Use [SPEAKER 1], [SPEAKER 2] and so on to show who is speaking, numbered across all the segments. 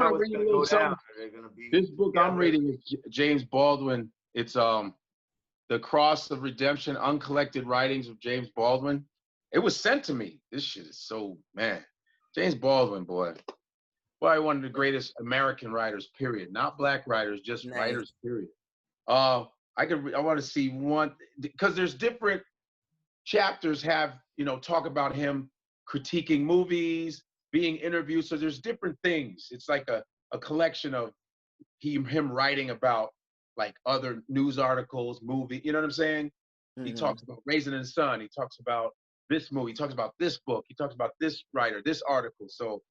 [SPEAKER 1] how
[SPEAKER 2] want
[SPEAKER 1] it's
[SPEAKER 2] to
[SPEAKER 1] going
[SPEAKER 2] read
[SPEAKER 1] to
[SPEAKER 2] a
[SPEAKER 1] go
[SPEAKER 2] little
[SPEAKER 1] down.
[SPEAKER 2] something.
[SPEAKER 1] They're going to be
[SPEAKER 2] This book I'm reading is James Baldwin. It's The Cross of Redemption, Uncollected Writings of James Baldwin. It was sent to me. This shit is so, man. James Baldwin, boy. Probably one of the greatest American writers, period. Not black writers, just writers, period. I want to see one, because there's different chapters have, talk about him critiquing movies, being interviewed. So there's different things. It's like a collection of him writing about like other news articles, movie, you know what I'm saying? Mm-hmm. He talks about Raisin in the Sun. He talks about this movie. He talks about this book. He talks about this writer, this article. So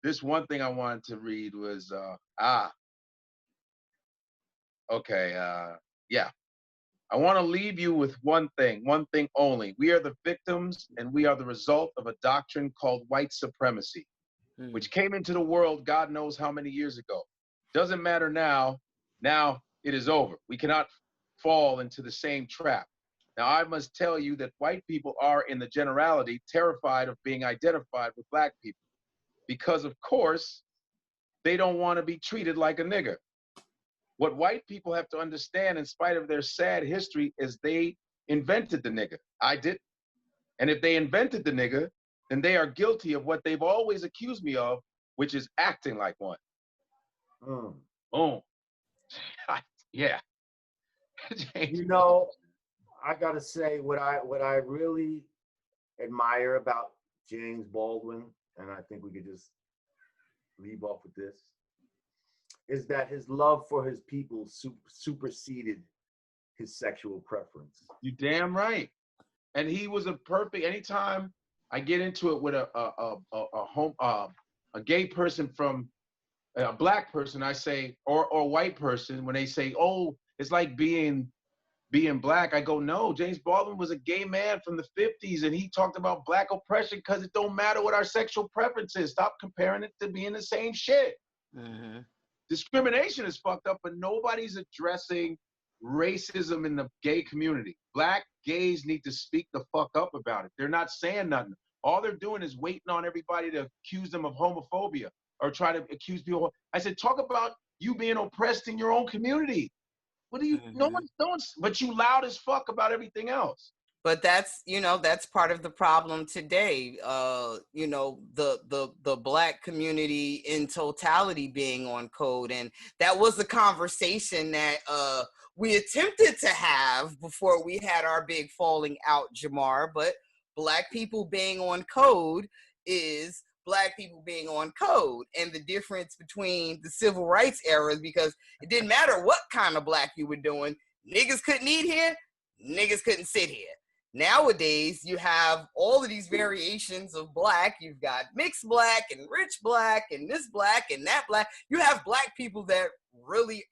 [SPEAKER 2] this one thing I wanted to read was, yeah. I want to leave you with one thing only. We are the victims and we are the result of a doctrine called white supremacy, which came into the world God knows how many years ago. Doesn't matter now. Now it is over. We cannot fall into the same trap. Now I must tell you that white people are, in the generality, terrified of being identified with black people because, of course, they don't want to be treated like a nigger. What white people have to understand, in spite of their sad history, is they invented the nigger. I didn't. And if they invented the nigger, then they are guilty of what they've always accused me of, which is acting like one. Yeah.
[SPEAKER 1] I gotta say what I really admire about James Baldwin, and I think we could just leave off with this, is that his love for his people superseded his sexual preference.
[SPEAKER 2] You damn right. And he was a perfect. Anytime I get into it with a gay person from a black person, I say, or a white person, when they say, "Oh, it's like being black," I go, "No, James Baldwin was a gay man from the 50s, and he talked about black oppression because it don't matter what our sexual preference is. Stop comparing it to being the same shit." Mm-hmm. Discrimination is fucked up, but nobody's addressing racism in the gay community. Black gays need to speak the fuck up about it. They're not saying nothing. All they're doing is waiting on everybody to accuse them of homophobia or try to accuse people. I said, talk about you being oppressed in your own community. What do you, no one's, but you loud as fuck about everything else.
[SPEAKER 3] But that's part of the problem today. The black community in totality being on code. And that was the conversation that we attempted to have before we had our big falling out, Jamar. But black people being on code is black people being on code. And the difference between the civil rights eras, because it didn't matter what kind of black you were doing, niggas couldn't eat here, niggas couldn't sit here. Nowadays, you have all of these variations of black. You've got mixed black and rich black and this black and that black. You have black people that really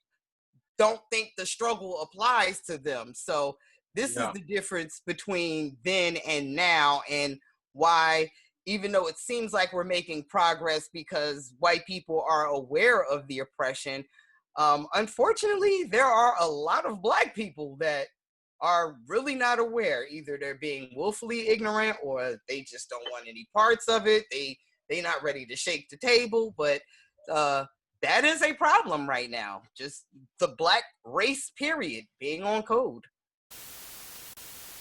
[SPEAKER 3] don't think the struggle applies to them. So this is the difference between then and now, and why, even though it seems like we're making progress because white people are aware of the oppression, unfortunately, there are a lot of black people that are really not aware. Either they're being willfully ignorant or they just don't want any parts of it. They not ready to shake the table. But that is a problem right now. Just the black race, period, being on code.